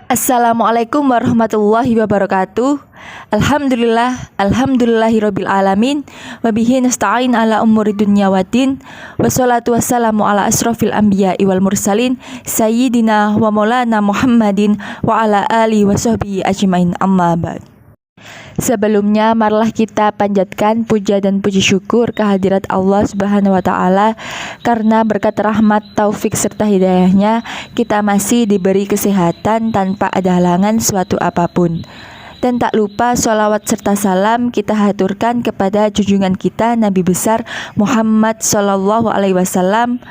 Assalamualaikum warahmatullahi wabarakatuh. Alhamdulillahirabbil alamin. Wabihi nasta'in ala umuri dunya waddin. Wassalatu wassalamu ala asrofil anbiya'i wal mursalin sayyidina wa maulana Muhammadin wa ala alihi wa sahbihi ajmain, amma ba'd. Sebelumnya marilah kita panjatkan puja dan puji syukur kehadirat Allah Subhanahu wa taala, karena berkat rahmat, taufik serta hidayahnya kita masih diberi kesehatan tanpa ada halangan suatu apapun. Dan tak lupa sholawat serta salam kita haturkan kepada junjungan kita Nabi besar Muhammad Sallallahu Alaihi Wasallam,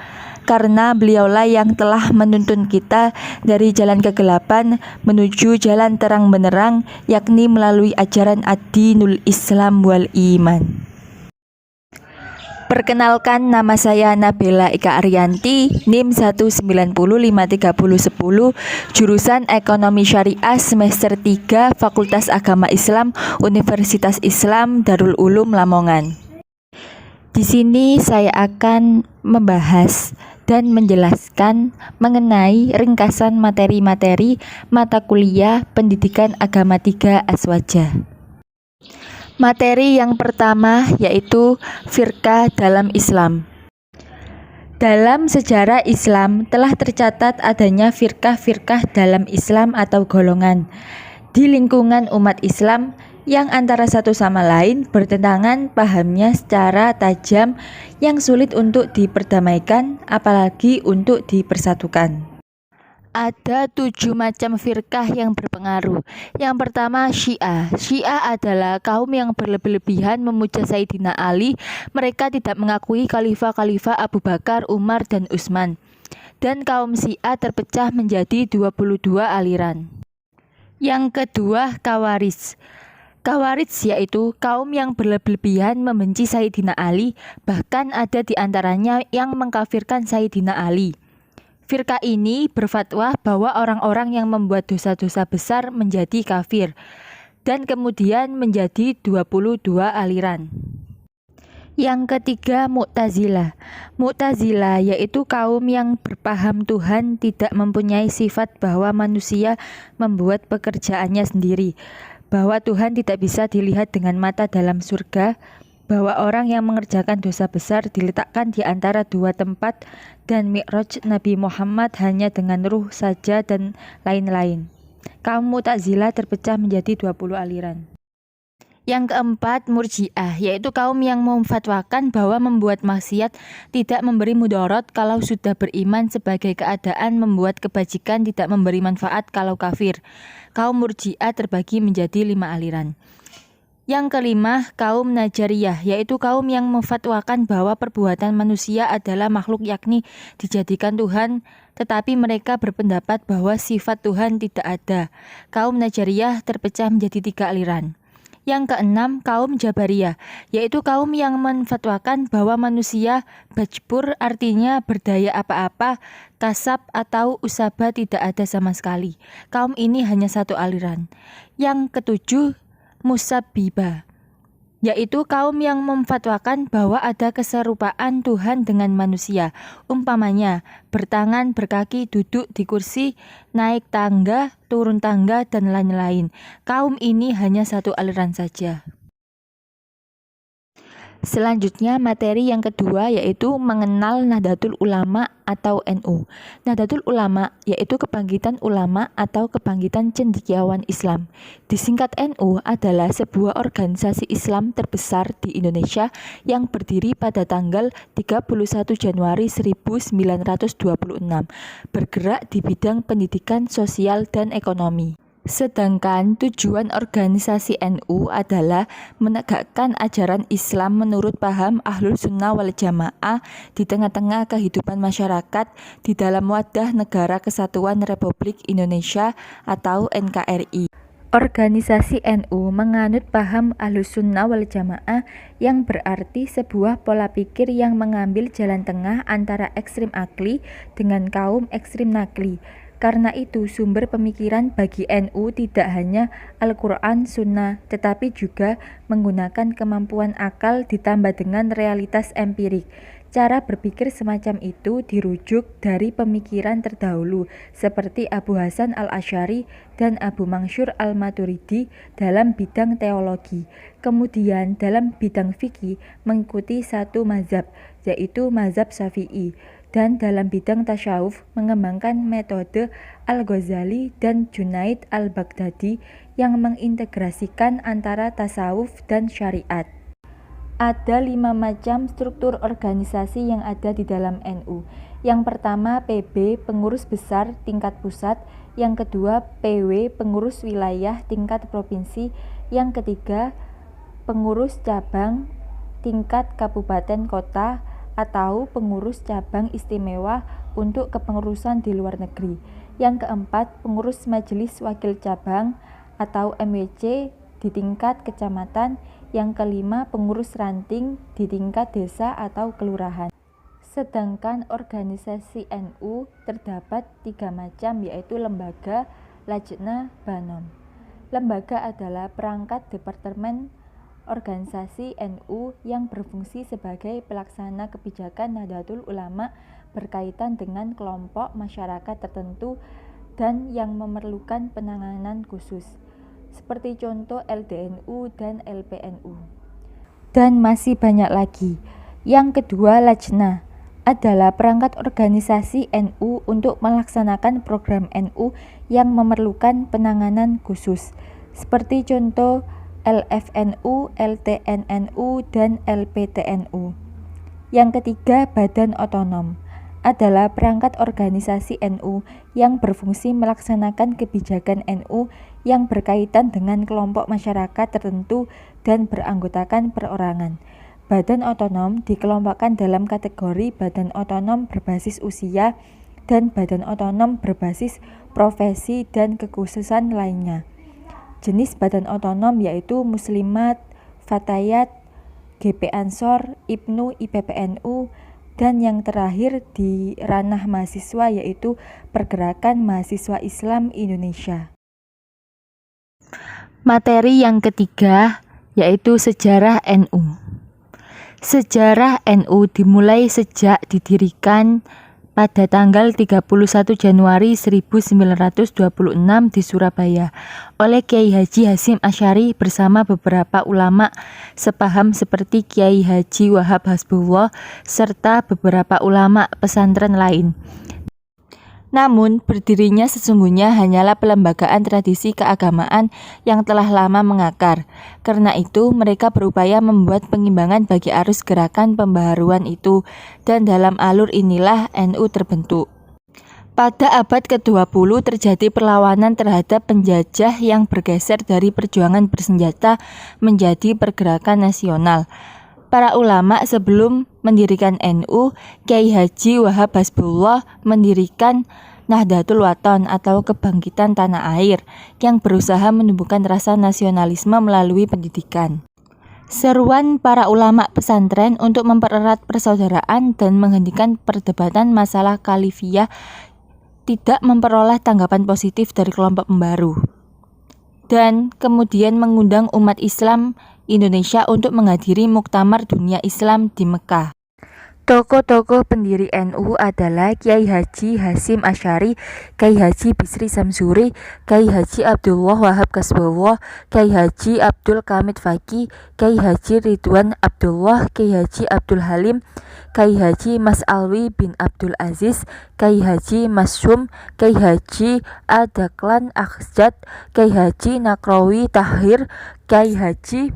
karena beliaulah yang telah menuntun kita dari jalan kegelapan menuju jalan terang benderang, yakni melalui ajaran ad-dinul Islam wal iman. Perkenalkan, nama saya Nabila Ika Ariyanti, NIM 190531010, jurusan Ekonomi Syariah semester 3, Fakultas Agama Islam, Universitas Islam Darul Ulum Lamongan. Di sini saya akan membahas dan menjelaskan mengenai ringkasan materi-materi mata kuliah Pendidikan Agama 3 Aswaja. Materi yang pertama yaitu firqah dalam Islam. Dalam sejarah Islam telah tercatat adanya firqah-firqah dalam Islam atau golongan di lingkungan umat Islam yang antara satu sama lain bertentangan pahamnya secara tajam, yang sulit untuk diperdamaikan apalagi untuk dipersatukan. Ada 7 macam firqah yang berpengaruh. Yang pertama, Syiah. Syiah adalah kaum yang berlebih-lebihan memuja Sayyidina Ali. Mereka tidak mengakui khalifah-khalifah Abu Bakar, Umar, dan Utsman. Dan kaum Syiah terpecah menjadi 22 aliran. Yang kedua, Khawarij. Khawarij yaitu kaum yang berlebihan membenci Sayyidina Ali, bahkan ada di antaranya yang mengkafirkan Sayyidina Ali. Firqah ini berfatwa bahwa orang-orang yang membuat dosa-dosa besar menjadi kafir, dan kemudian menjadi 22 aliran. Yang ketiga, Mu'tazilah. Mu'tazilah yaitu kaum yang berpaham Tuhan tidak mempunyai sifat bahwa manusia membuat pekerjaannya sendiri, bahwa Tuhan tidak bisa dilihat dengan mata dalam surga, bahwa orang yang mengerjakan dosa besar diletakkan di antara 2 tempat, dan Mi'raj Nabi Muhammad hanya dengan ruh saja, dan lain-lain. Kaum Mu'tazilah terpecah menjadi 20 aliran. Yang keempat, Murji'ah, yaitu kaum yang memfatwakan bahwa membuat maksiat tidak memberi mudarat kalau sudah beriman, sebagai keadaan membuat kebajikan tidak memberi manfaat kalau kafir. Kaum Murji'ah terbagi menjadi 5 aliran. Yang kelima, kaum Najariyah, yaitu kaum yang memfatwakan bahwa perbuatan manusia adalah makhluk, yakni dijadikan Tuhan, tetapi mereka berpendapat bahwa sifat Tuhan tidak ada. Kaum Najariyah terpecah menjadi 3 aliran. Yang keenam, kaum Jabariyah, yaitu kaum yang menfatwakan bahwa manusia bajbur, artinya berdaya apa-apa, kasab atau usaba tidak ada sama sekali. Kaum ini hanya 1 aliran. Yang ketujuh, Musabbibah, yaitu kaum yang memfatwakan bahwa ada keserupaan Tuhan dengan manusia, umpamanya bertangan, berkaki, duduk di kursi, naik tangga, turun tangga, dan lain-lain. Kaum ini hanya 1 aliran saja. Selanjutnya, materi yang kedua yaitu mengenal Nahdlatul Ulama atau NU. Nahdlatul Ulama yaitu kebangkitan ulama atau kebangkitan cendekiawan Islam. Disingkat NU adalah sebuah organisasi Islam terbesar di Indonesia yang berdiri pada tanggal 31 Januari 1926, bergerak di bidang pendidikan, sosial, dan ekonomi. Sedangkan tujuan organisasi NU adalah menegakkan ajaran Islam menurut paham Ahlus Sunnah wal Jamaah di tengah-tengah kehidupan masyarakat di dalam wadah Negara Kesatuan Republik Indonesia atau NKRI. Organisasi NU menganut paham Ahlus Sunnah wal Jamaah, yang berarti sebuah pola pikir yang mengambil jalan tengah antara ekstrim akli dengan kaum ekstrim nakli. Karena itu, sumber pemikiran bagi NU tidak hanya Al-Quran, Sunnah, tetapi juga menggunakan kemampuan akal ditambah dengan realitas empirik. Cara berpikir semacam itu dirujuk dari pemikiran terdahulu seperti Abu Hasan al-Asy'ari dan Abu Mansyur al-Maturidi dalam bidang teologi. Kemudian dalam bidang fikih mengikuti satu mazhab, yaitu mazhab Syafi'i, dan dalam bidang tasyawuf mengembangkan metode Al-Ghazali dan Junaid al-Baghdadi yang mengintegrasikan antara tasawuf dan syariat. Ada 5 macam struktur organisasi yang ada di dalam NU. Yang pertama PB, pengurus besar tingkat pusat. Yang kedua PW, pengurus wilayah tingkat provinsi. Yang ketiga pengurus cabang tingkat kabupaten kota atau pengurus cabang istimewa untuk kepengurusan di luar negeri. Yang keempat pengurus majelis wakil cabang atau MWC di tingkat kecamatan. Yang kelima pengurus ranting di tingkat desa atau kelurahan. Sedangkan organisasi NU terdapat 3 macam, yaitu lembaga, lajna, banom. Lembaga adalah perangkat departemen organisasi NU yang berfungsi sebagai pelaksana kebijakan Nahdlatul Ulama berkaitan dengan kelompok masyarakat tertentu dan yang memerlukan penanganan khusus, seperti contoh LDNU dan LPNU. Dan masih banyak lagi. Yang kedua, lajna adalah perangkat organisasi NU untuk melaksanakan program NU yang memerlukan penanganan khusus, seperti contoh LFNU, LTNNU, dan LPTNU. Yang ketiga, badan otonom adalah perangkat organisasi NU yang berfungsi melaksanakan kebijakan NU yang berkaitan dengan kelompok masyarakat tertentu dan beranggotakan perorangan. Badan otonom dikelompokkan dalam kategori badan otonom berbasis usia dan badan otonom berbasis profesi dan kekhususan lainnya. Jenis badan otonom yaitu Muslimat, Fatayat, GP Ansor, IPNU, IPPNU, dan yang terakhir di ranah mahasiswa yaitu Pergerakan Mahasiswa Islam Indonesia. Materi yang ketiga yaitu sejarah NU. Sejarah NU dimulai sejak didirikan pada tanggal 31 Januari 1926 di Surabaya oleh Kiai Haji Hasyim Asy'ari bersama beberapa ulama sepaham seperti Kiai Haji Wahab Hasbullah serta beberapa ulama pesantren lain. Namun, berdirinya sesungguhnya hanyalah pelembagaan tradisi keagamaan yang telah lama mengakar. Karena itu, mereka berupaya membuat pengimbangan bagi arus gerakan pembaharuan itu, dan dalam alur inilah NU terbentuk. Pada abad ke-20 terjadi perlawanan terhadap penjajah yang bergeser dari perjuangan bersenjata menjadi pergerakan nasional. Para ulama sebelum mendirikan NU, Kiai Haji Wahab Hasbullah mendirikan Nahdlatul Wathon atau kebangkitan tanah air yang berusaha menumbuhkan rasa nasionalisme melalui pendidikan. Seruan para ulama pesantren untuk mempererat persaudaraan dan menghentikan perdebatan masalah khalifiyah tidak memperoleh tanggapan positif dari kelompok pembaru. Dan kemudian mengundang umat Islam Indonesia untuk menghadiri Muktamar Dunia Islam di Mekah. Tokoh-tokoh pendiri NU adalah Kiai Haji Hasyim Asy'ari, Kiai Haji Bisri Samsuri, Kiai Haji Abdullah Wahab Kasbullah, Kiai Haji Abdul Kamid Faqih, Kiai Haji Ridwan Abdullah, Kiai Haji Abdul Halim, Kiai Haji Mas Alwi bin Abdul Aziz, Kiai Haji Masyum, Kiai Haji Adaklan Akhzad, Kiai Haji Nakrawi Tahir, Kiai Haji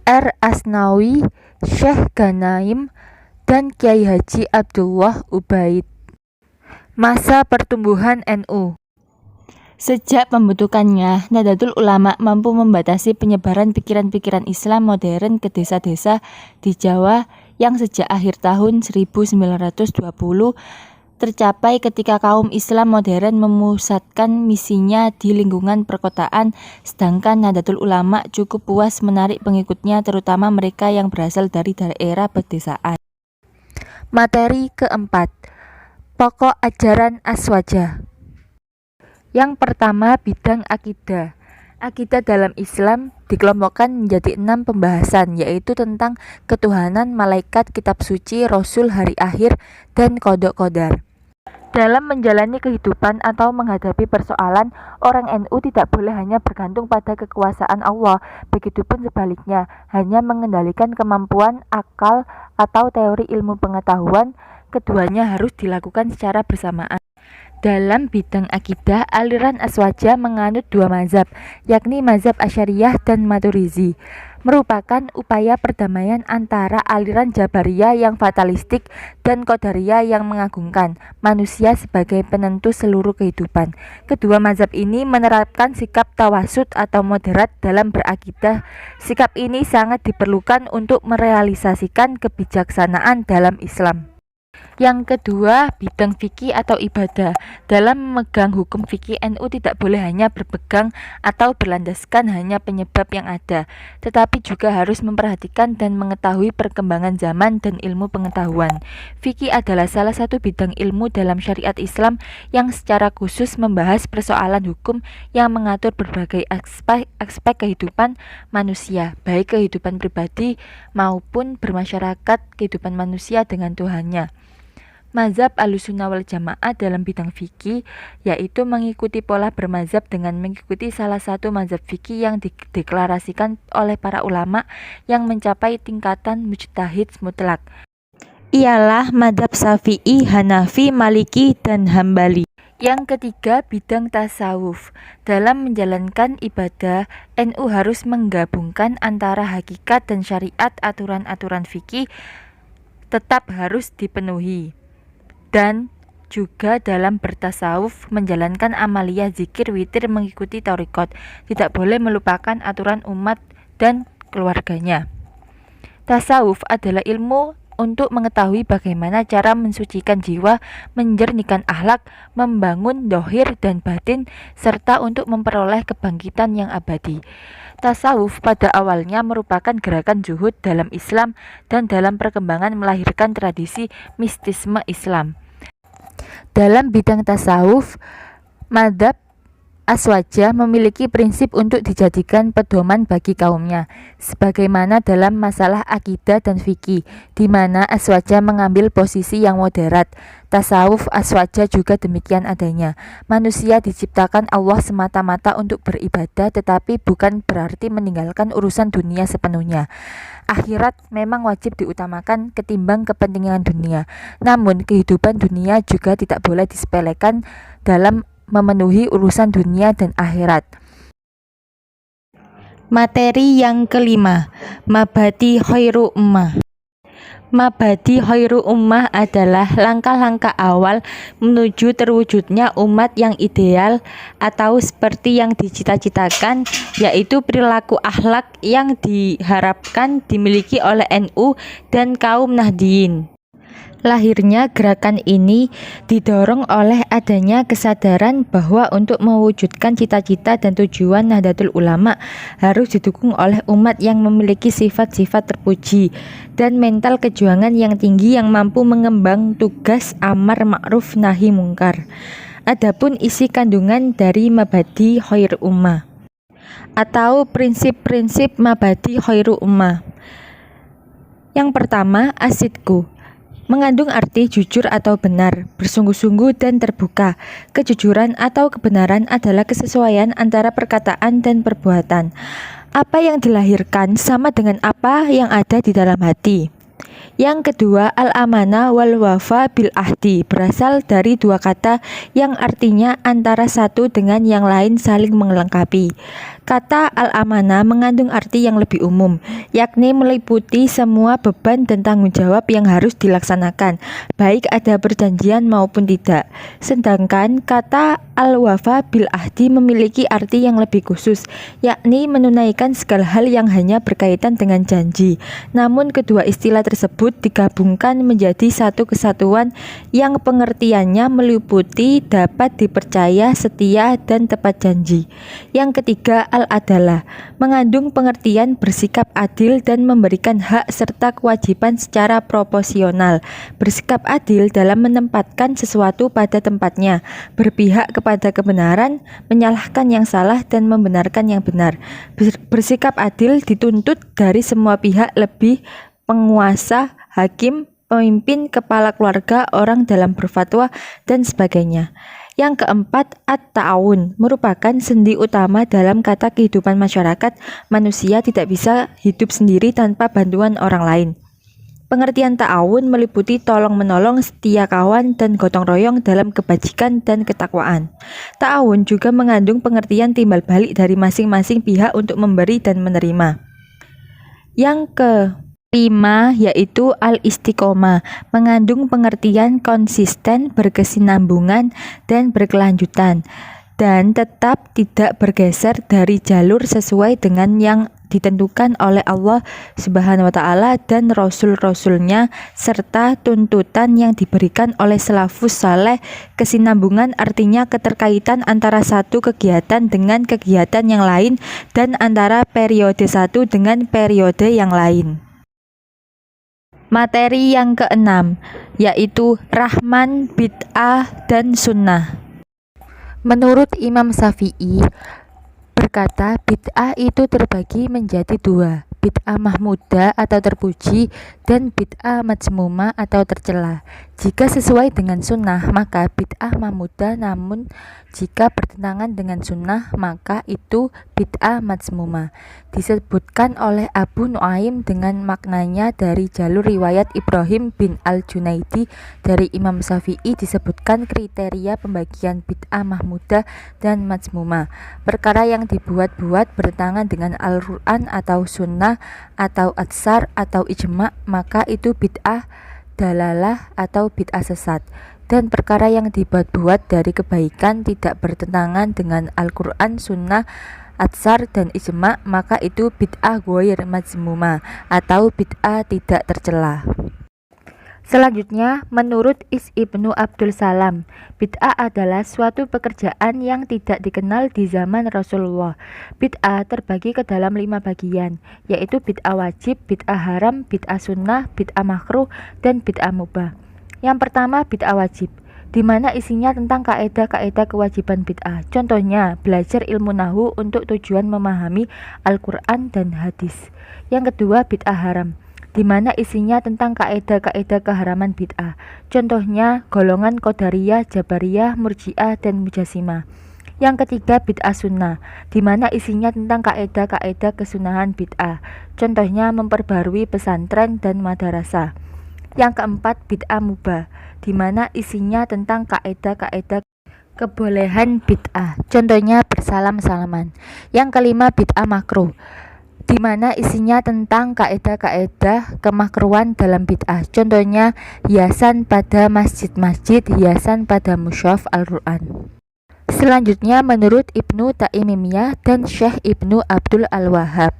R. Asnawi, Syekh Ganaim, dan Kiai Haji Abdullah Ubaid. Masa pertumbuhan NU. Sejak pembentukannya, Nahdlatul Ulama mampu membatasi penyebaran pikiran-pikiran Islam modern ke desa-desa di Jawa yang sejak akhir tahun 1920 tercapai ketika kaum Islam modern memusatkan misinya di lingkungan perkotaan, sedangkan Nahdlatul Ulama cukup puas menarik pengikutnya terutama mereka yang berasal dari daerah pedesaan. Materi keempat, pokok ajaran Aswaja. Yang pertama, bidang akidah. Akidah dalam Islam dikelompokkan menjadi 6 pembahasan, yaitu tentang ketuhanan, malaikat, kitab suci, rasul, hari akhir, dan qada qadar. Dalam menjalani kehidupan atau menghadapi persoalan, orang NU tidak boleh hanya bergantung pada kekuasaan Allah, begitupun sebaliknya, hanya mengendalikan kemampuan, akal, atau teori ilmu pengetahuan, keduanya harus dilakukan secara bersamaan. Dalam bidang akidah, aliran Aswaja menganut 2 mazhab, yakni mazhab Asy'ariyah dan Maturizi, merupakan upaya perdamaian antara aliran Jabariyah yang fatalistik dan Qadariyah yang mengagungkan manusia sebagai penentu seluruh kehidupan. Kedua mazhab ini menerapkan sikap tawasud atau moderat dalam berakidah. Sikap ini sangat diperlukan untuk merealisasikan kebijaksanaan dalam Islam. Yang kedua, bidang fikih atau ibadah. Dalam memegang hukum fikih, NU tidak boleh hanya berpegang atau berlandaskan hanya penyebab yang ada, tetapi juga harus memperhatikan dan mengetahui perkembangan zaman dan ilmu pengetahuan. Fikih adalah salah satu bidang ilmu dalam syariat Islam yang secara khusus membahas persoalan hukum yang mengatur berbagai aspek kehidupan manusia, baik kehidupan pribadi maupun bermasyarakat, kehidupan manusia dengan Tuhannya. Mazhab Ahlussunnah wal Jamaah dalam bidang fikih yaitu mengikuti pola bermazhab dengan mengikuti salah satu mazhab fikih yang dideklarasikan oleh para ulama yang mencapai tingkatan mujtahid mutlak. Ialah mazhab Syafi'i, Hanafi, Maliki, dan Hambali. Yang ketiga, bidang tasawuf. Dalam menjalankan ibadah, NU harus menggabungkan antara hakikat dan syariat. Aturan-aturan fikih tetap harus dipenuhi. Dan juga dalam bertasawuf, menjalankan amaliyah zikir, witir, mengikuti tarekat, tidak boleh melupakan aturan umat dan keluarganya. Tasawuf adalah ilmu untuk mengetahui bagaimana cara mensucikan jiwa, menjernihkan akhlak, membangun dohir dan batin, serta untuk memperoleh kebangkitan yang abadi. Tasawuf pada awalnya merupakan gerakan zuhud dalam Islam dan dalam perkembangan melahirkan tradisi mistisme Islam. Dalam bidang tasawuf, mazhab Aswaja memiliki prinsip untuk dijadikan pedoman bagi kaumnya, sebagaimana dalam masalah akidah dan fikih, di mana Aswaja mengambil posisi yang moderat. Tasawuf Aswaja juga demikian adanya. Manusia diciptakan Allah semata-mata untuk beribadah, tetapi bukan berarti meninggalkan urusan dunia sepenuhnya. Akhirat memang wajib diutamakan ketimbang kepentingan dunia. Namun kehidupan dunia juga tidak boleh disepelekan dalam memenuhi urusan dunia dan akhirat. Materi yang kelima, Mabadi Khairu Ummah. Mabadi Khairu Ummah adalah langkah-langkah awal menuju terwujudnya umat yang ideal atau seperti yang dicita-citakan, yaitu perilaku akhlak yang diharapkan dimiliki oleh NU dan kaum Nahdliyin. Lahirnya gerakan ini didorong oleh adanya kesadaran bahwa untuk mewujudkan cita-cita dan tujuan Nahdlatul Ulama harus didukung oleh umat yang memiliki sifat-sifat terpuji dan mental kejuangan yang tinggi yang mampu mengemban tugas amar ma'ruf nahi mungkar. Adapun isi kandungan dari Mabadi Khairu Ummah atau prinsip-prinsip Mabadi Khairu Ummah. Yang pertama, asidku. Mengandung arti jujur atau benar, bersungguh-sungguh dan terbuka. Kejujuran atau kebenaran adalah kesesuaian antara perkataan dan perbuatan. Apa yang dilahirkan sama dengan apa yang ada di dalam hati. Yang kedua, al-amanah wal wafa bil ahdi, berasal dari 2 kata yang artinya antara satu dengan yang lain saling melengkapi. Kata al-amanah mengandung arti yang lebih umum, yakni meliputi semua beban dan tanggung jawab yang harus dilaksanakan, baik ada perjanjian maupun tidak. Sedangkan kata al-wafa bil ahdi memiliki arti yang lebih khusus, yakni menunaikan segala hal yang hanya berkaitan dengan janji. Namun kedua istilah tersebut digabungkan menjadi satu kesatuan yang pengertiannya meliputi dapat dipercaya, setia, dan tepat janji. Yang ketiga, al-adalah, mengandung pengertian bersikap adil dan memberikan hak serta kewajiban secara proporsional. Bersikap adil dalam menempatkan sesuatu pada tempatnya, berpihak kepada kebenaran, menyalahkan yang salah dan membenarkan yang benar. Bersikap adil dituntut dari semua pihak, lebih penguasa, hakim, pemimpin, kepala keluarga, orang dalam berfatwa, dan sebagainya. Yang keempat, at-ta'awun merupakan sendi utama dalam kata kehidupan masyarakat. Manusia tidak bisa hidup sendiri tanpa bantuan orang lain. Pengertian ta'awun meliputi tolong-menolong, setia kawan, dan gotong royong dalam kebajikan dan ketakwaan. Ta'awun juga mengandung pengertian timbal balik dari masing-masing pihak untuk memberi dan menerima. Yang kelima yaitu al-istiqomah, mengandung pengertian konsisten, berkesinambungan, dan berkelanjutan, dan tetap tidak bergeser dari jalur sesuai dengan yang ditentukan oleh Allah Subhanahu wa Ta'ala dan Rasul-Rasulnya, serta tuntutan yang diberikan oleh salafus saleh. Kesinambungan artinya keterkaitan antara satu kegiatan dengan kegiatan yang lain dan antara periode satu dengan periode yang lain. Materi yang keenam yaitu Rahman, bid'ah, dan sunnah. Menurut Imam Syafi'i berkata, bid'ah itu terbagi menjadi dua, bid'ah mahmudah atau terpuji dan bid'ah mazmumah atau tercela. Jika sesuai dengan sunnah maka bid'ah mahmudah, namun jika bertentangan dengan sunnah maka itu bid'ah mazmumah. Disebutkan oleh Abu Nuaim dengan maknanya dari jalur riwayat Ibrahim bin al-Junaidi dari Imam Syafi'i disebutkan kriteria pembagian bid'ah mahmudah dan mazmumah. Perkara yang dibuat-buat bertentangan dengan Al-Quran atau sunnah atau atsar atau ijma' maka itu bid'ah dalalah atau bid'ah sesat. Dan perkara yang dibuat-buat dari kebaikan tidak bertentangan dengan Al-Quran, sunnah, atsar, dan ijma' maka itu bid'ah ghair mazmumah atau bid'ah tidak tercela. Selanjutnya, menurut Ibnu Abdul Salam, bid'ah adalah suatu pekerjaan yang tidak dikenal di zaman Rasulullah. Bid'ah terbagi ke dalam 5 bagian, yaitu bid'ah wajib, bid'ah haram, bid'ah sunnah, bid'ah makruh, dan bid'ah mubah. Yang pertama, bid'ah wajib, di mana isinya tentang kaidah-kaidah kewajiban bid'ah. Contohnya, belajar ilmu nahwu untuk tujuan memahami Al-Quran dan hadis. Yang kedua, bid'ah haram, di mana isinya tentang kaidah-kaidah keharaman bid'ah. Contohnya, golongan Qadariyah, Jabariyah, Murji'ah, dan Mujasimah. Yang ketiga, bid'ah sunnah, di mana isinya tentang kaidah-kaidah kesunahan bid'ah. Contohnya, memperbarui pesantren dan madrasah. Yang keempat, bid'ah mubah, di mana isinya tentang kaidah-kaidah kebolehan bid'ah. Contohnya, bersalam-salaman. Yang kelima, bid'ah makruh, di mana isinya tentang kaidah-kaidah kemakruhan dalam bid'ah. Contohnya, hiasan pada masjid-masjid, hiasan pada mushaf Al-Quran. Selanjutnya, menurut Ibnu Taimiyah dan Syekh Ibnu Abdul Al-Wahhab,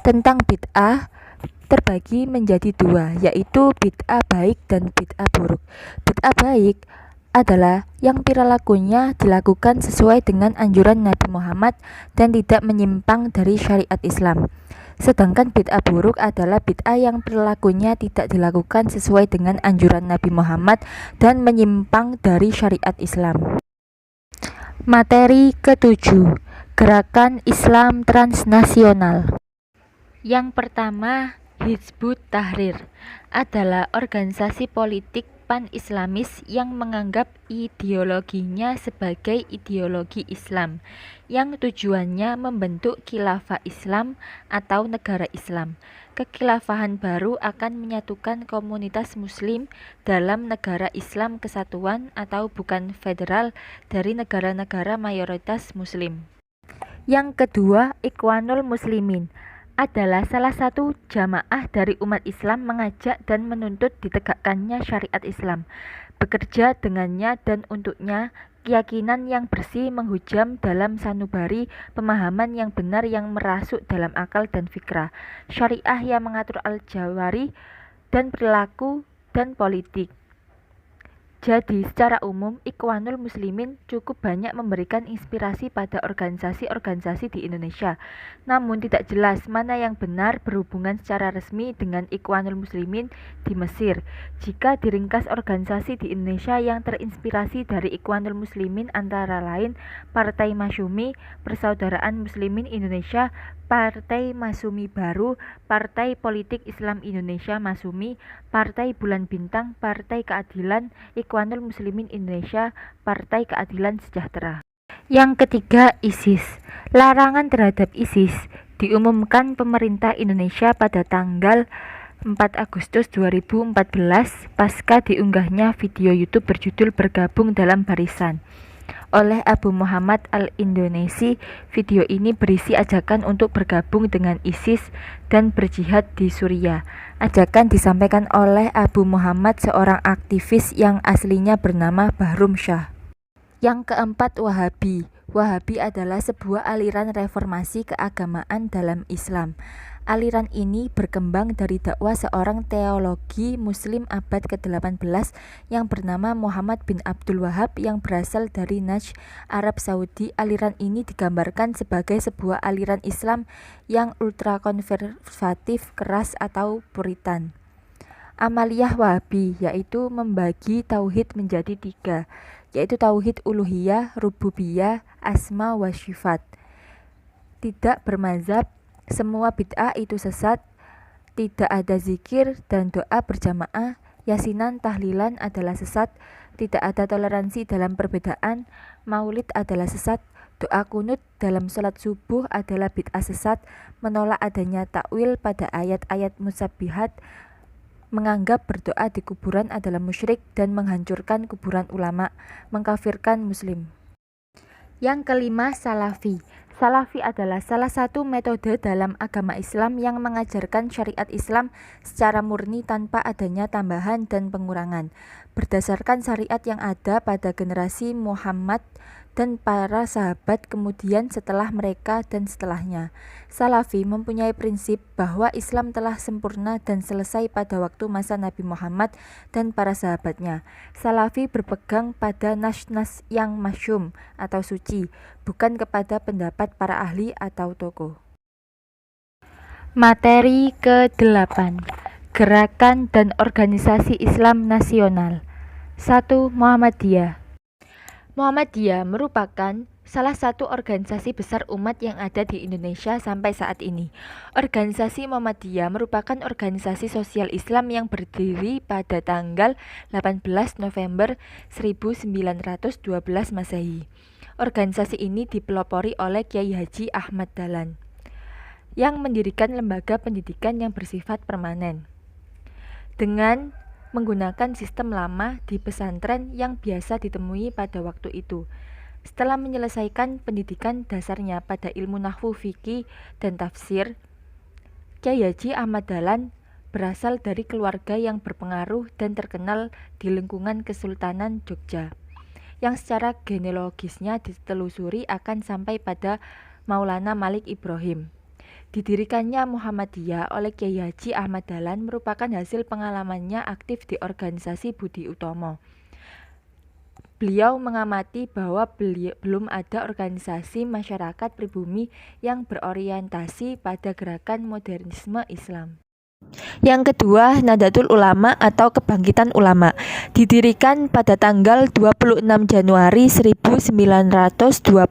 tentang bid'ah terbagi menjadi dua, yaitu bid'ah baik dan bid'ah buruk. Bid'ah baik adalah yang perilakunya dilakukan sesuai dengan anjuran Nabi Muhammad dan tidak menyimpang dari syariat Islam. Sedangkan bid'ah buruk adalah bid'ah yang perilakunya tidak dilakukan sesuai dengan anjuran Nabi Muhammad dan menyimpang dari syariat Islam. Materi ketujuh, Gerakan Islam Transnasional. Yang pertama, Hizbut Tahrir adalah organisasi politik pan-islamis yang menganggap ideologinya sebagai ideologi Islam, yang tujuannya membentuk khilafah Islam atau negara Islam. Kekhilafahan baru akan menyatukan komunitas muslim dalam negara Islam kesatuan atau bukan federal dari negara-negara mayoritas muslim. Yang kedua, Ikhwanul Muslimin adalah salah satu jamaah dari umat Islam mengajak dan menuntut ditegakkannya syariat Islam, bekerja dengannya dan untuknya, keyakinan yang bersih menghujam dalam sanubari, pemahaman yang benar yang merasuk dalam akal dan fikrah, syariah yang mengatur al-jawari dan perilaku dan politik. Jadi, secara umum, Ikhwanul Muslimin cukup banyak memberikan inspirasi pada organisasi-organisasi di Indonesia. Namun, tidak jelas mana yang benar berhubungan secara resmi dengan Ikhwanul Muslimin di Mesir. Jika diringkas organisasi di Indonesia yang terinspirasi dari Ikhwanul Muslimin antara lain Partai Masyumi, Persaudaraan Muslimin Indonesia, Partai Masumi Baru, Partai Politik Islam Indonesia Masumi, Partai Bulan Bintang, Partai Keadilan, Ikhwanul Muslimin Indonesia, Partai Keadilan Sejahtera. Yang ketiga, ISIS. Larangan terhadap ISIS diumumkan pemerintah Indonesia pada tanggal 4 Agustus 2014 pasca diunggahnya video YouTube berjudul Bergabung dalam Barisan oleh Abu Muhammad Al-Indonesi. Video ini berisi ajakan untuk bergabung dengan ISIS dan berjihad di Suriah. Ajakan disampaikan oleh Abu Muhammad, seorang aktivis yang aslinya bernama Bahrum Shah. Yang keempat, Wahabi. Wahabi adalah sebuah aliran reformasi keagamaan dalam Islam. Aliran ini berkembang dari dakwah seorang teologi Muslim abad ke-18 yang bernama Muhammad bin Abdul Wahab yang berasal dari Najd, Arab Saudi. Aliran ini digambarkan sebagai sebuah aliran Islam yang ultrakonservatif, keras atau puritan. Amaliyah Wahabi yaitu membagi tauhid menjadi 3, yaitu tauhid uluhiyah, rububiyah, asma wa sifat. Tidak bermazhab, semua bid'ah itu sesat, tidak ada zikir dan doa berjamaah, yasinan tahlilan adalah sesat, tidak ada toleransi dalam perbedaan, maulid adalah sesat, doa kunut dalam sholat subuh adalah bid'ah sesat, menolak adanya takwil pada ayat-ayat musabbihat, menganggap berdoa di kuburan adalah musyrik dan menghancurkan kuburan ulama, mengkafirkan muslim. Yang kelima, Salafi. Salafi adalah salah satu metode dalam agama Islam yang mengajarkan syariat Islam secara murni tanpa adanya tambahan dan pengurangan, berdasarkan syariat yang ada pada generasi Muhammad dan para sahabat kemudian setelah mereka dan setelahnya. Salafi mempunyai prinsip bahwa Islam telah sempurna dan selesai pada waktu masa Nabi Muhammad dan para sahabatnya. Salafi berpegang pada nas-nas yang masyhum atau suci, bukan kepada pendapat para ahli atau tokoh. Materi ke-8. Gerakan dan organisasi Islam nasional. 1. Muhammadiyah. Muhammadiyah merupakan salah satu organisasi besar umat yang ada di Indonesia sampai saat ini. Organisasi Muhammadiyah merupakan organisasi sosial Islam yang berdiri pada tanggal 18 November 1912 Masehi. Organisasi ini dipelopori oleh Kiai Haji Ahmad Dahlan yang mendirikan lembaga pendidikan yang bersifat permanen dengan menggunakan sistem lama di pesantren yang biasa ditemui pada waktu itu. Setelah menyelesaikan pendidikan dasarnya pada ilmu nahwu, fikih, dan tafsir, Kiai Haji Ahmad Dahlan berasal dari keluarga yang berpengaruh dan terkenal di lingkungan Kesultanan Jogja, yang secara genealogisnya ditelusuri akan sampai pada Maulana Malik Ibrahim. Didirikannya Muhammadiyah oleh Kiai Haji Ahmad Dahlan merupakan hasil pengalamannya aktif di organisasi Budi Utomo. Beliau mengamati bahwa belum ada organisasi masyarakat pribumi yang berorientasi pada gerakan modernisme Islam. Yang kedua, Nahdlatul Ulama atau Kebangkitan Ulama, didirikan pada tanggal 26 Januari 1926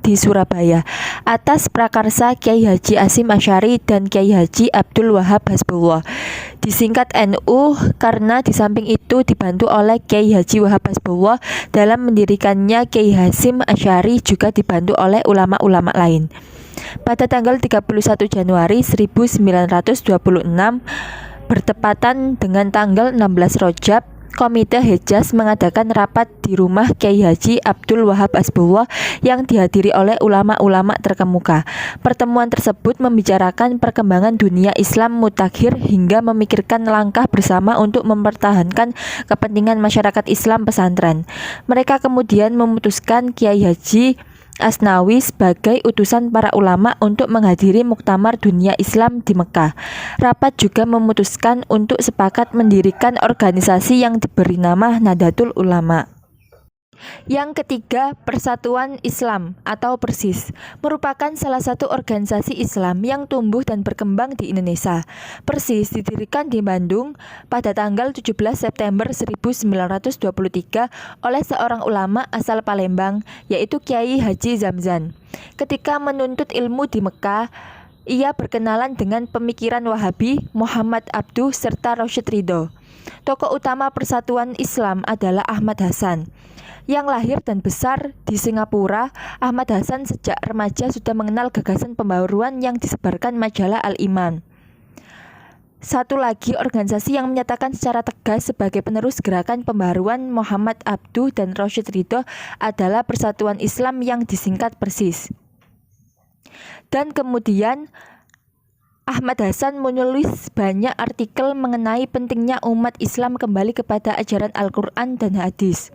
di Surabaya atas prakarsa Kiai Haji Hasyim Asy'ari dan Kiai Haji Abdul Wahab Hasbullah. Disingkat NU karena di samping itu dibantu oleh Kiai Haji Wahab Hasbullah dalam mendirikannya Kiai Hasyim Asy'ari, juga dibantu oleh ulama-ulama lain. Pada tanggal 31 Januari 1926 bertepatan dengan tanggal 16 Rajab, Komite Hejaz mengadakan rapat di rumah Kiai Haji Abdul Wahab Hasbullah yang dihadiri oleh ulama-ulama terkemuka. Pertemuan tersebut membicarakan perkembangan dunia Islam mutakhir hingga memikirkan langkah bersama untuk mempertahankan kepentingan masyarakat Islam pesantren. Mereka kemudian memutuskan Kiai Haji Asnawi sebagai utusan para ulama untuk menghadiri Muktamar Dunia Islam di Mekah. Rapat juga memutuskan untuk sepakat mendirikan organisasi yang diberi nama Nahdlatul Ulama. Yang ketiga, Persatuan Islam atau PERSIS merupakan salah satu organisasi Islam yang tumbuh dan berkembang di Indonesia. PERSIS didirikan di Bandung pada tanggal 17 September 1923 oleh seorang ulama asal Palembang, yaitu Kiai Haji Zamzan. Ketika menuntut ilmu di Mekah, ia berkenalan dengan pemikiran Wahabi, Muhammad Abduh, serta Rasyid Ridho. Tokoh utama Persatuan Islam adalah Ahmad Hasan. Yang lahir dan besar di Singapura, Ahmad Hasan sejak remaja sudah mengenal gagasan pembaharuan yang disebarkan majalah Al-Iman. Satu lagi organisasi yang menyatakan secara tegas sebagai penerus gerakan pembaharuan Muhammad Abduh dan Rasyid Ridho adalah Persatuan Islam yang disingkat PERSIS. Dan kemudian Ahmad Hasan menulis banyak artikel mengenai pentingnya umat Islam kembali kepada ajaran Al-Quran dan hadis.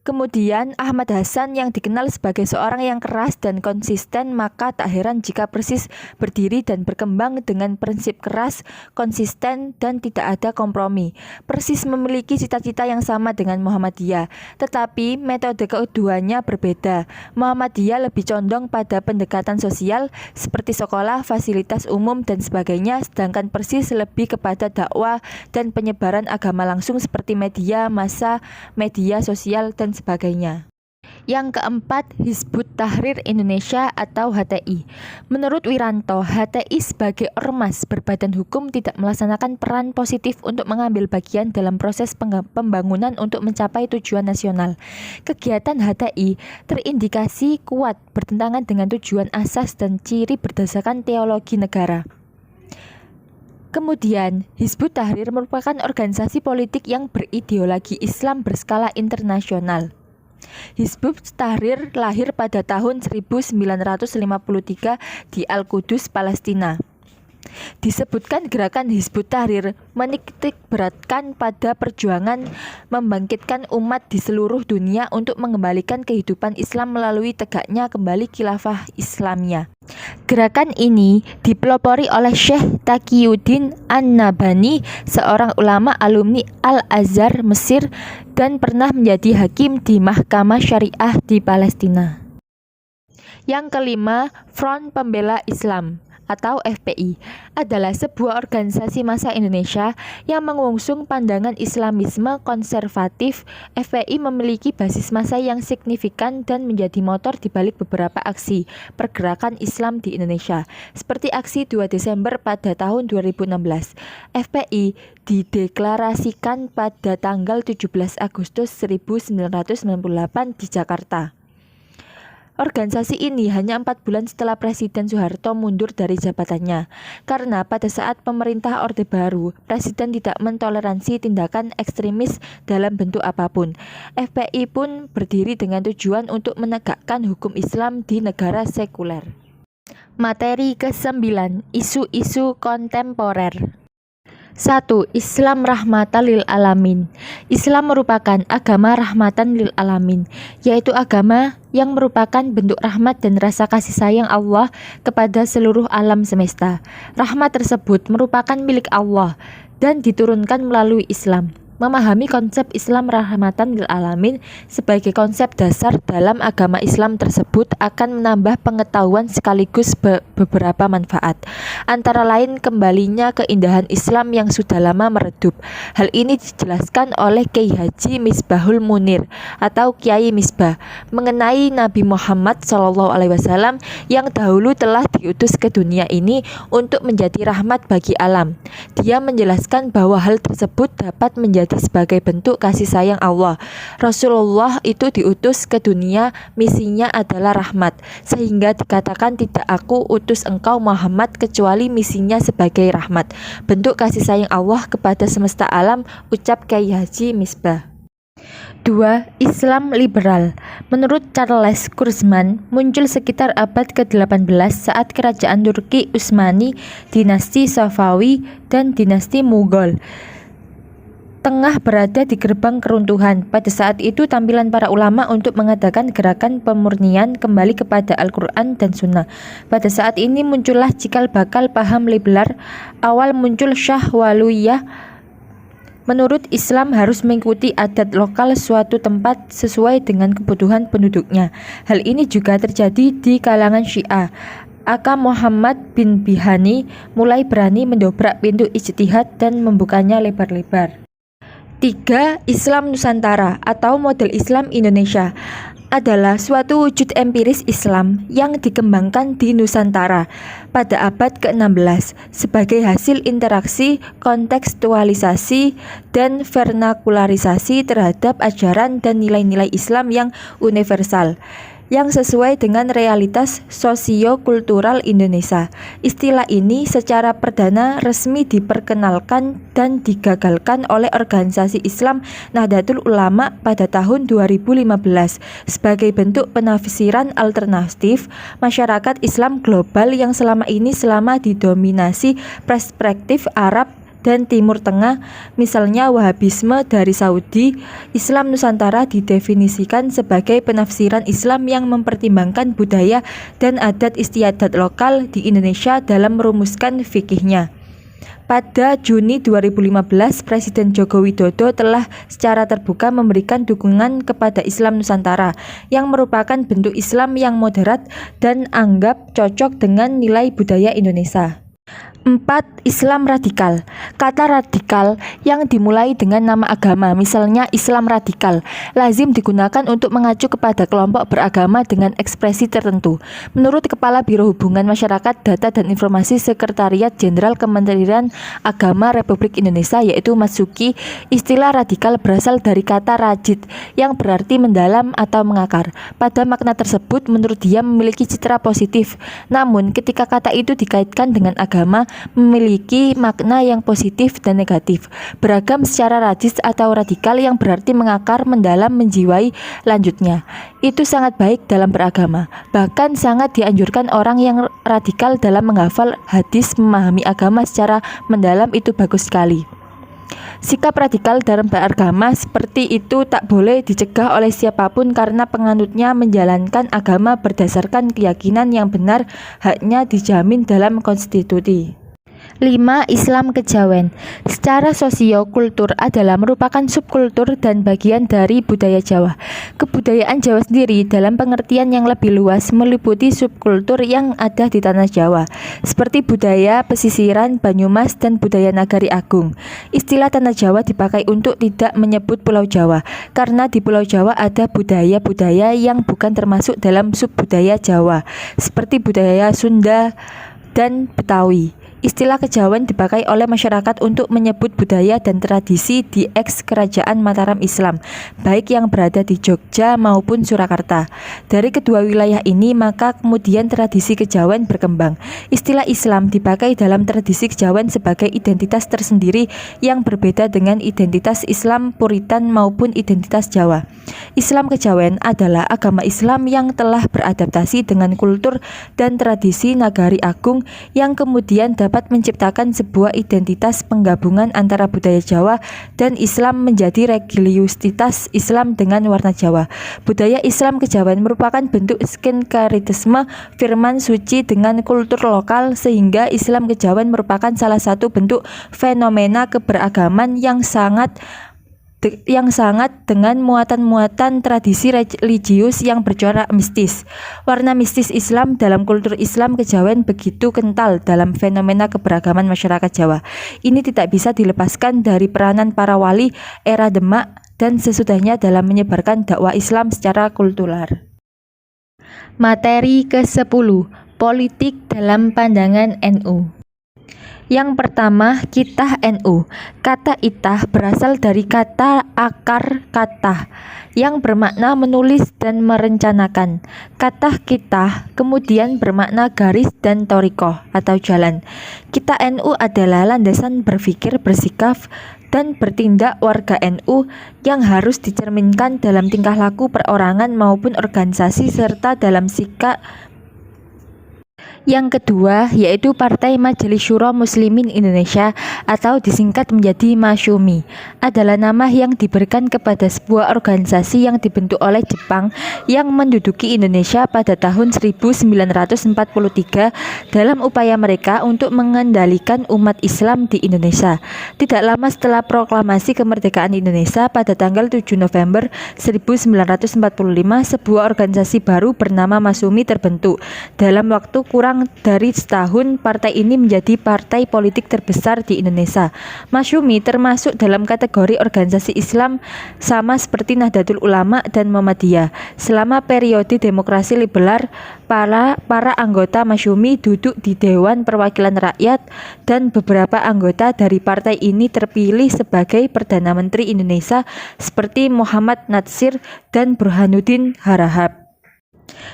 Kemudian Ahmad Hasan yang dikenal sebagai seorang yang keras dan konsisten, maka tak heran jika PERSIS berdiri dan berkembang dengan prinsip keras, konsisten, dan tidak ada kompromi. PERSIS memiliki cita-cita yang sama dengan Muhammadiyah, tetapi metode keduanya berbeda. Muhammadiyah lebih condong pada pendekatan sosial seperti sekolah, fasilitas umum, dan sebagainya, sedangkan PERSIS lebih kepada dakwah dan penyebaran agama langsung seperti media massa, media sosial, dan sebagainya. Yang keempat, Hizbut Tahrir Indonesia atau HTI. Menurut Wiranto, HTI sebagai ormas berbadan hukum tidak melaksanakan peran positif untuk mengambil bagian dalam proses pembangunan untuk mencapai tujuan nasional. Kegiatan HTI terindikasi kuat bertentangan dengan tujuan asas dan ciri berdasarkan teologi negara. Kemudian, Hizbut Tahrir merupakan organisasi politik yang berideologi Islam berskala internasional. Hizbut Tahrir lahir pada tahun 1953 di Al-Qudus, Palestina. Disebutkan gerakan Hizbut Tahrir menitik beratkan pada perjuangan membangkitkan umat di seluruh dunia untuk mengembalikan kehidupan Islam melalui tegaknya kembali khilafah Islamiyah. Gerakan ini dipelopori oleh Syekh Taqiyuddin An-Nabhani, seorang ulama alumni Al-Azhar Mesir dan pernah menjadi hakim di Mahkamah Syariah di Palestina. Yang kelima, Front Pembela Islam atau FPI adalah sebuah organisasi massa Indonesia yang mengusung pandangan Islamisme konservatif. FPI memiliki basis massa yang signifikan dan menjadi motor di balik beberapa aksi pergerakan Islam di Indonesia, seperti aksi 2 Desember pada tahun 2016. FPI dideklarasikan pada tanggal 17 Agustus 1998 di Jakarta. Organisasi ini hanya 4 bulan setelah Presiden Soeharto mundur dari jabatannya, karena pada saat pemerintah Orde Baru, Presiden tidak mentoleransi tindakan ekstremis dalam bentuk apapun. FPI pun berdiri dengan tujuan untuk menegakkan hukum Islam di negara sekuler. Materi ke-9, isu-isu kontemporer. 1. Islam rahmatan lil alamin. Islam merupakan agama rahmatan lil alamin, yaitu agama yang merupakan bentuk rahmat dan rasa kasih sayang Allah kepada seluruh alam semesta. Rahmat tersebut merupakan milik Allah dan diturunkan melalui Islam. Memahami konsep Islam rahmatan lil alamin sebagai konsep dasar dalam agama Islam tersebut akan menambah pengetahuan sekaligus beberapa manfaat. Antara lain kembalinya keindahan Islam yang sudah lama meredup. Hal ini dijelaskan oleh Kiai Haji Misbahul Munir atau Kiai Misbah mengenai Nabi Muhammad SAW yang dahulu telah diutus ke dunia ini untuk menjadi rahmat bagi alam. Dia menjelaskan bahwa hal tersebut dapat menjadi sebagai bentuk kasih sayang Allah. Rasulullah itu diutus ke dunia, misinya adalah rahmat, sehingga dikatakan tidak aku utus engkau Muhammad kecuali misinya sebagai rahmat, bentuk kasih sayang Allah kepada semesta alam, ucap Kiai Haji Misbah. 2. Islam liberal. Menurut Charles Kurzman, muncul sekitar abad ke-18 saat kerajaan Turki Utsmani, dinasti Safawi, dan dinasti Mughal tengah berada di gerbang keruntuhan. Pada saat itu tampilan para ulama untuk mengadakan gerakan pemurnian kembali kepada Al-Quran dan Sunnah. Pada saat ini muncullah cikal bakal paham liberal. Awal muncul Syahwaliyah. Menurut Islam harus mengikuti adat lokal suatu tempat sesuai dengan kebutuhan penduduknya. Hal ini juga terjadi di kalangan Syiah. Aka Muhammad bin Bihani mulai berani mendobrak pintu ijtihad dan membukanya lebar-lebar. 3. Islam Nusantara atau model Islam Indonesia adalah suatu wujud empiris Islam yang dikembangkan di Nusantara pada abad ke-16 sebagai hasil interaksi, kontekstualisasi, dan vernakularisasi terhadap ajaran dan nilai-nilai Islam yang universal, yang sesuai dengan realitas sosio-kultural Indonesia. Istilah ini secara perdana resmi diperkenalkan dan digagalkan oleh organisasi Islam Nahdlatul Ulama pada tahun 2015 sebagai bentuk penafsiran alternatif masyarakat Islam global yang selama ini didominasi perspektif Arab dan Timur Tengah, misalnya Wahabisme dari Saudi. Islam Nusantara didefinisikan sebagai penafsiran Islam yang mempertimbangkan budaya dan adat istiadat lokal di Indonesia dalam merumuskan fikihnya. Pada Juni 2015, Presiden Joko Widodo telah secara terbuka memberikan dukungan kepada Islam Nusantara yang merupakan bentuk Islam yang moderat dan anggap cocok dengan nilai budaya Indonesia. 4. Islam radikal. Kata radikal yang dimulai dengan nama agama, misalnya Islam radikal, lazim digunakan untuk mengacu kepada kelompok beragama dengan ekspresi tertentu. Menurut Kepala Biro Hubungan Masyarakat, Data dan Informasi Sekretariat Jenderal Kementerian Agama Republik Indonesia, yaitu Masuki, istilah radikal berasal dari kata rajid yang berarti mendalam atau mengakar. Pada makna tersebut, menurut dia memiliki citra positif. Namun, ketika kata itu dikaitkan dengan agama, memiliki makna yang positif dan negatif. Beragam secara radis atau radikal yang berarti mengakar, mendalam, menjiwai. Lanjutnya, itu sangat baik dalam beragama. Bahkan sangat dianjurkan orang yang radikal dalam menghafal hadis, memahami agama secara mendalam, itu bagus sekali. Sikap radikal dalam beragama seperti itu tak boleh dicegah oleh siapapun karena penganutnya menjalankan agama berdasarkan keyakinan yang benar, haknya dijamin dalam konstitusi. 5. Islam kejawen. Secara sosio-kultur adalah merupakan subkultur dan bagian dari budaya Jawa. Kebudayaan Jawa sendiri dalam pengertian yang lebih luas meliputi subkultur yang ada di tanah Jawa, seperti budaya pesisiran, Banyumas, dan budaya Nagari Agung. Istilah tanah Jawa dipakai untuk tidak menyebut Pulau Jawa, karena di Pulau Jawa ada budaya-budaya yang bukan termasuk dalam subbudaya Jawa, seperti budaya Sunda dan Betawi. Istilah kejawen dipakai oleh masyarakat untuk menyebut budaya dan tradisi di eks-kerajaan Mataram Islam, baik yang berada di Jogja maupun Surakarta. Dari kedua wilayah ini, maka kemudian tradisi kejawen berkembang. Istilah Islam dipakai dalam tradisi kejawen sebagai identitas tersendiri yang berbeda dengan identitas Islam Puritan maupun identitas Jawa. Islam kejawen adalah agama Islam yang telah beradaptasi dengan kultur dan tradisi Nagari Agung yang kemudian dapat menciptakan sebuah identitas penggabungan antara budaya Jawa dan Islam menjadi religiusitas Islam dengan warna Jawa. Budaya Islam kejawen merupakan bentuk sinkretisme firman suci dengan kultur lokal, sehingga Islam kejawen merupakan salah satu bentuk fenomena keberagaman yang sangat dengan muatan-muatan tradisi religius yang bercorak mistis. Warna mistis Islam dalam kultur Islam kejawen begitu kental dalam fenomena keberagaman masyarakat Jawa. Ini tidak bisa dilepaskan dari peranan para wali era Demak dan sesudahnya dalam menyebarkan dakwah Islam secara kultural. Materi ke-10. Politik dalam pandangan NU. Yang pertama, kitah NU. Kata itah berasal dari kata akar katah yang bermakna menulis dan merencanakan. Kata kitah kemudian bermakna garis dan torikoh atau jalan. Kitah NU adalah landasan berpikir, bersikap, dan bertindak warga NU yang harus dicerminkan dalam tingkah laku perorangan maupun organisasi serta dalam sikap Yang kedua yaitu Partai Majelis Syuro Muslimin Indonesia atau disingkat menjadi Masyumi, adalah nama yang diberikan kepada sebuah organisasi yang dibentuk oleh Jepang yang menduduki Indonesia pada tahun 1943 dalam upaya mereka untuk mengendalikan umat Islam di Indonesia. Tidak lama setelah proklamasi kemerdekaan Indonesia pada tanggal 7 November 1945, sebuah organisasi baru bernama Masyumi terbentuk. Dalam waktu kurang dari setahun, partai ini menjadi partai politik terbesar di Indonesia. Masyumi termasuk dalam kategori organisasi Islam sama seperti Nahdlatul Ulama dan Muhammadiyah. Selama periode demokrasi liberal, para anggota Masyumi duduk di Dewan Perwakilan Rakyat dan beberapa anggota dari partai ini terpilih sebagai Perdana Menteri Indonesia seperti Muhammad Natsir dan Burhanuddin Harahap.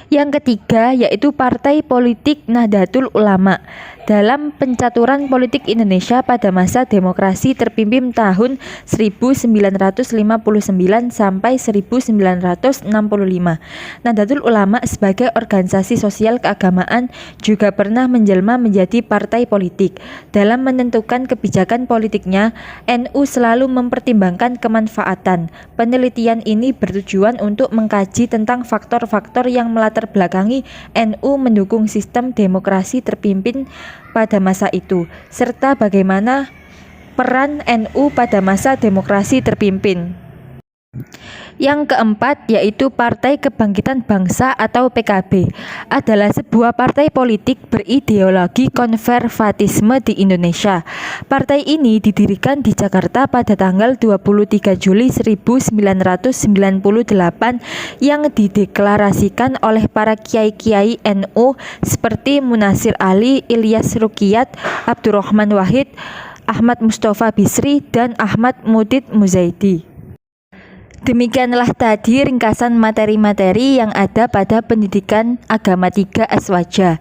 Yang ketiga yaitu Partai Politik Nahdlatul Ulama. Dalam pencaturan politik Indonesia pada masa demokrasi terpimpin tahun 1959 sampai 1965. Nahdlatul Ulama sebagai organisasi sosial keagamaan juga pernah menjelma menjadi partai politik. Dalam menentukan kebijakan politiknya, NU selalu mempertimbangkan kemanfaatan. Penelitian ini bertujuan untuk mengkaji tentang faktor-faktor yang melatar belakangi NU mendukung sistem demokrasi terpimpin pada masa itu, serta bagaimana peran NU pada masa demokrasi terpimpin. Yang keempat yaitu Partai Kebangkitan Bangsa atau PKB, adalah sebuah partai politik berideologi konservatisme di Indonesia. Partai ini didirikan di Jakarta pada tanggal 23 Juli 1998 yang dideklarasikan oleh para kiai-kiai NU seperti Munasir Ali, Ilyas Rukiyat, Abdurrahman Wahid, Ahmad Mustafa Bisri, dan Ahmad Mutid Muzaidi. Demikianlah tadi ringkasan materi-materi yang ada pada pendidikan agama 3 Aswaja.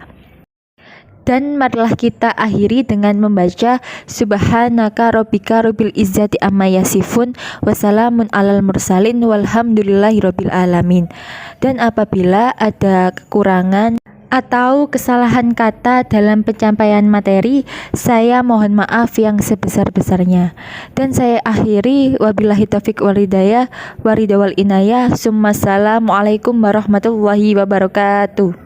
Dan marilah kita akhiri dengan membaca Subhanaka Rabbika Rabbil Izzati Amma Yasifun Wassalamun alal mursalin walhamdulillahi Rabbil Alamin. Dan apabila ada kekurangan atau kesalahan kata dalam penyampaian materi, saya mohon maaf yang sebesar-besarnya. Dan saya akhiri wabillahi taufiq wal hidayah waridha wal inayah. Assalamualaikum warahmatullahi wabarakatuh.